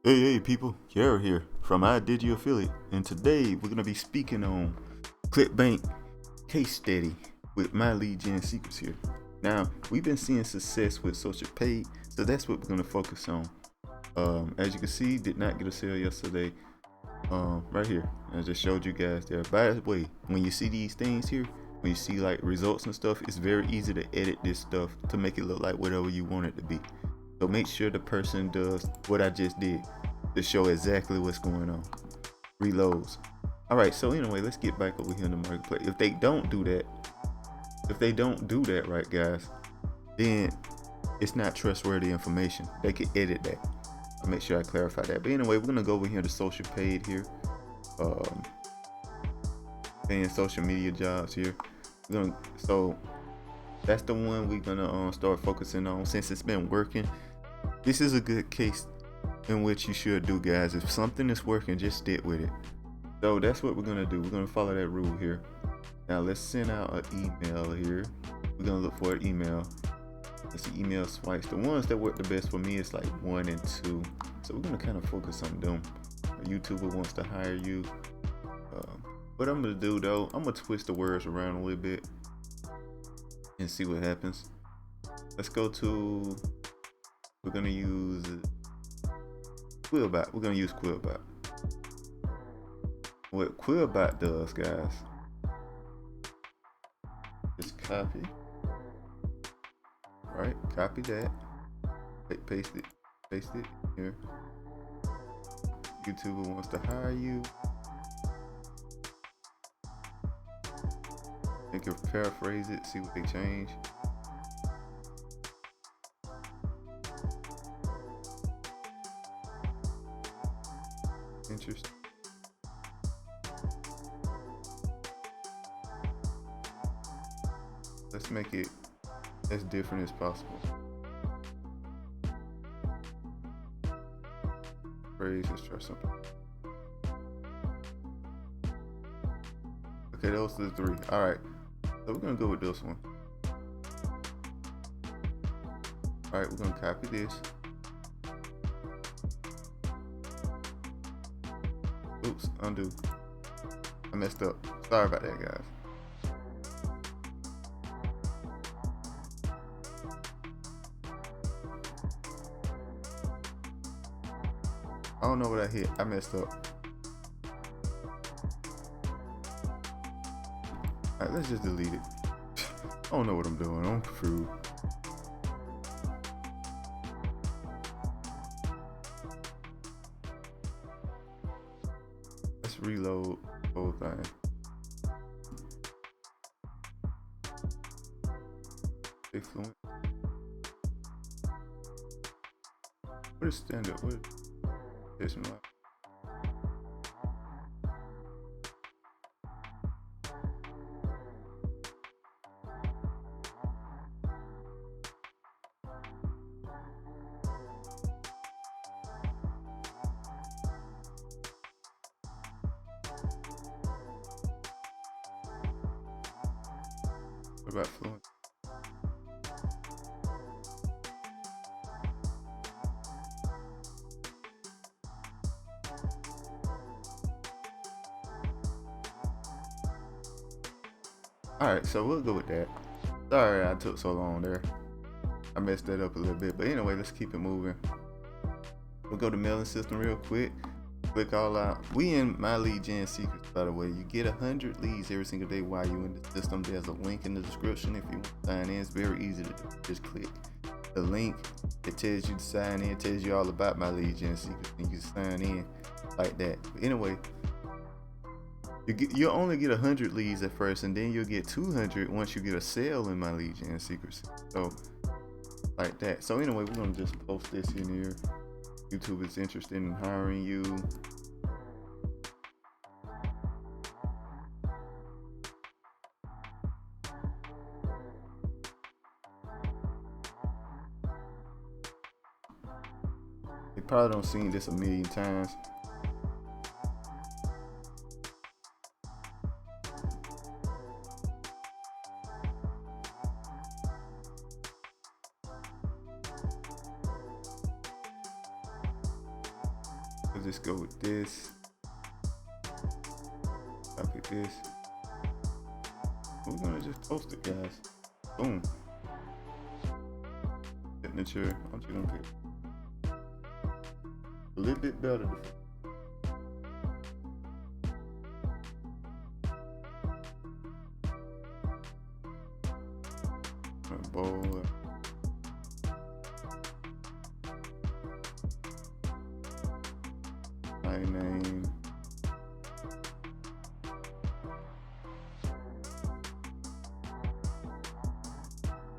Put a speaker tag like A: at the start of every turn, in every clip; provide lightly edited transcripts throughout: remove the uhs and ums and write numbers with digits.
A: Hey people, Kiara here from iDigi Affiliate, and today we're going to be speaking on Clickbank case study with My Lead Gen Secrets here. Now, we've been seeing success with social paid, so that's what we're going to focus on. As you can see, did not get a sale yesterday. Right here, I just showed you guys there. By the way, when you see these things here, when you see like results and stuff, it's very easy to edit this stuff to make it look like whatever you want it to be. So make sure the person does what I just did to show exactly what's going on. Reloads. All right, so anyway, let's get back over here in the marketplace. If they don't do that, right, guys, then it's not trustworthy information. They could edit that. I'll make sure I clarify that. But anyway, we're gonna go over here to social paid here. Paying social media jobs here. So that's the one we're gonna start focusing on since it's been working. This is a good case in which you should do, guys. If something is working, just stick with it. So that's what we're gonna do. We're gonna follow that rule here. Now let's send out an email here. We're gonna look for an email. Let's see, email swipes. The ones that work the best for me is like 1 and 2. So we're gonna kind of focus on them. A YouTuber wants to hire you. What I'm gonna do though, I'm gonna twist the words around a little bit and see what happens. Let's go to, we're gonna use Quillbot. We're gonna use Quillbot. What Quillbot does, guys, just copy, right? Copy that, paste it here. YouTuber wants to hire you. You can paraphrase it, see what they change. Interesting. Let's make it as different as possible. Phrase, let's try something. Okay, those are the 3. All right, so we're gonna go with this one. All right, we're gonna copy this. Oops, undo. I messed up. Sorry about that, guys. I don't know what I hit. I messed up. Alright, let's just delete it. I don't know what I'm doing. I'm through. Let's reload the whole thing. Fluent. What is standard? What is this one? What about fluent? Alright, so we'll go with that. Sorry I took so long there. I messed that up a little bit. But anyway, let's keep it moving. We'll go to mailing system real quick. Click all out. We in My Lead Gen Secrets, by the way. You get 100 leads every single day while you're in the system. There's a link in the description if you want to sign in. It's very easy to do. Just click the link. It tells you to sign in. It tells you all about My Lead Gen Secrets. And you can sign in like that. But anyway, you'll only get 100 leads at first, and then you'll get 200 once you get a sale in My Lead Gen Secrets. So like that. So anyway, we're gonna just post this in here. YouTube is interested in hiring you. They probably don't seen this a million times. We'll just go with this. Copy this. We're gonna just post it, guys. Boom. Signature. I'm just gonna pick a little bit better. Bold. My name.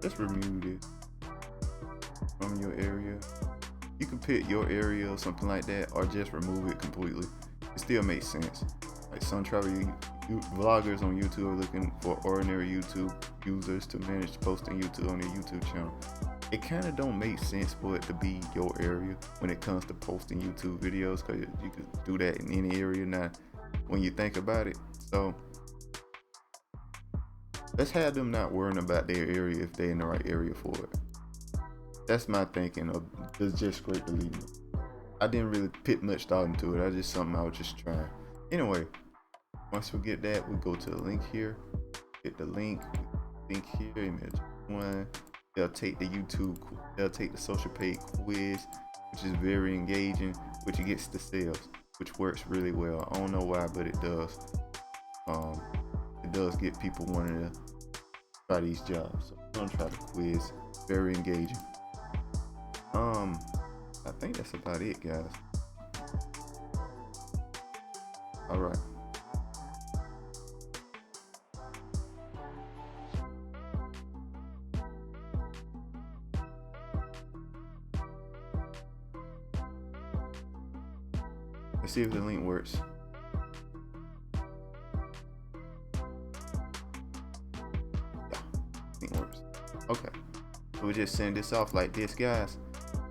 A: Let's remove this from your area. You can pick your area or something like that, or just remove it completely. It still makes sense. Like some travel vloggers on YouTube are looking for ordinary YouTube users to manage posting YouTube on their YouTube channel. It kind of don't make sense for it to be your area when it comes to posting YouTube videos, because you can do that in any area now when you think about it. So let's have them not worrying about their area if they're in the right area for it. That's my thinking of just straight deleting them. I didn't really put much thought into it. That's just something I was just trying. Anyway, once we get that, we go to the link here. Hit the link here, image one. They'll take the social page quiz, which is very engaging, which gets the sales, which works really well. I don't know why, but it does. It does get people wanting to try these jobs. So I'm gonna try the quiz. Very engaging. I think that's about it, guys. All right. Let's see if the link works. Yeah, link works. Okay. So we just send this off like this, guys.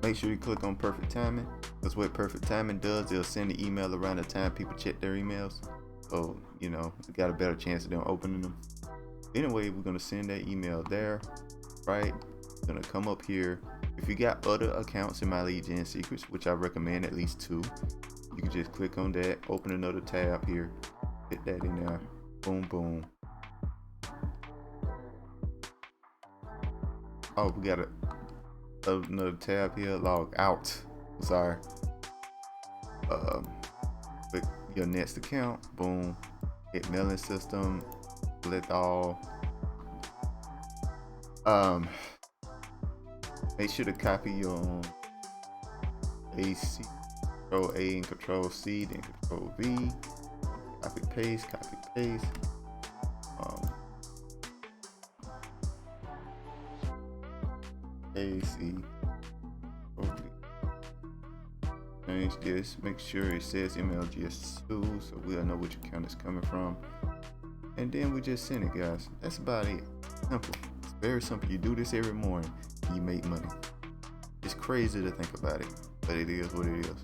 A: Make sure you click on perfect timing, because what perfect timing does, it'll send the email around the time people check their emails. So, you know, you got a better chance of them opening them. Anyway, we're gonna send that email there, right? Gonna come up here. If you got other accounts in My Lead Gen Secrets, which I recommend at least 2, you can just click on that, open another tab here, hit that in there, boom, boom. Oh, we got another tab here, log out. Sorry. Click your next account, boom. Hit mailing system, select all. Make sure to copy your AC, Control A and Control C, then Control V. Copy paste. AC. Change this. Make sure it says MLGS2 so we'll know which account it's coming from. And then we just send it, guys. That's about it. Simple. It's very simple. You do this every morning, you make money. It's crazy to think about it, but it is what it is.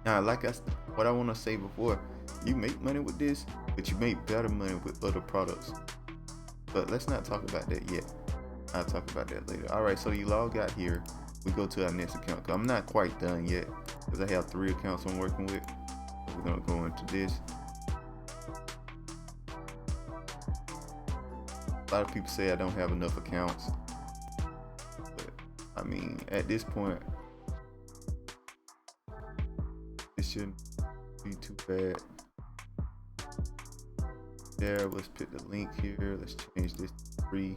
A: Now, what I want to say before, you make money with this, but you make better money with other products. But let's not talk about that yet. I'll talk about that later. All right, so you log out here. We go to our next account. I'm not quite done yet because I have 3 accounts I'm working with. So we're gonna go into this. A lot of people say I don't have enough accounts, but I mean, at this point, it shouldn't be too bad. There, let's put the link here. Let's change this to 3.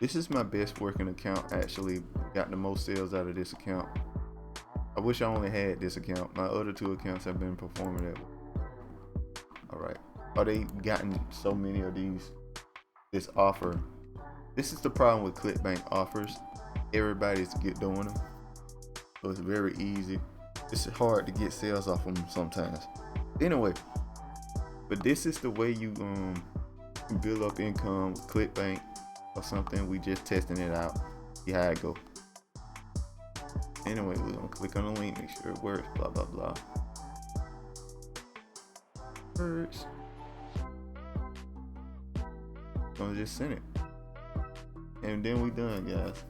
A: This is my best working account. Actually, got the most sales out of this account. I wish I only had this account. My other 2 accounts have been performing that way. All right. Are they gotten so many of this offer? This is the problem with Clickbank offers. Everybody's doing them, so it's very easy. It's hard to get sales off them sometimes. Anyway, but this is the way you build up income with Clickbank or something. We just testing it out, see how it go. Anyway, we're gonna click on the link, make sure it works, blah blah blah. Works. Gonna just send it, and then we done, guys.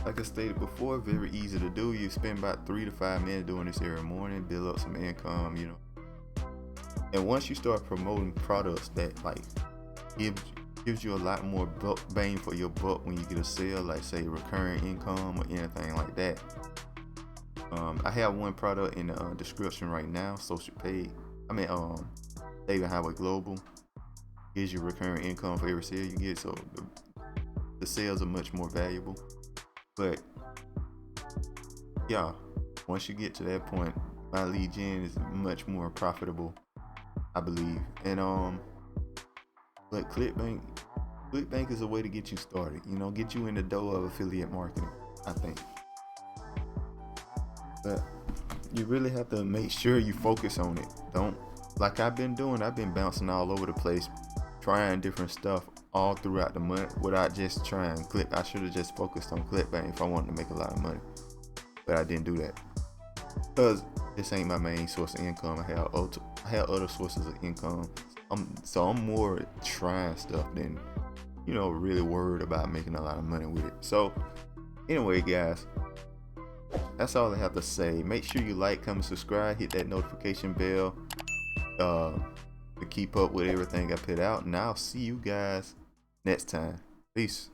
A: like I stated before, very easy to do. You spend about 3 to 5 minutes doing this every morning, build up some income, you know. And once you start promoting products that like gives you a lot more bang for your buck when you get a sale, like say recurring income or anything like that. I have one product in the description right now, Social Paid. David Highway Global gives you recurring income for every sale you get, so the sales are much more valuable. But yeah, once you get to that point, my lead gen is much more profitable, I believe. And but Clickbank is a way to get you started, you know, get you in the door of affiliate marketing, I think. But you really have to make sure you focus on it. Don't, like I've been doing, I've been bouncing all over the place, trying different stuff all throughout the month without just trying Click. I should have just focused on Clickbank if I wanted to make a lot of money, but I didn't do that because this ain't my main source of income. I have other sources of income. I'm more trying stuff than, you know, really worried about making a lot of money with it. So anyway, guys, that's all I have to say. Make sure you like, comment, subscribe, hit that notification bell to keep up with everything I put out, and I'll see you guys next time. Peace.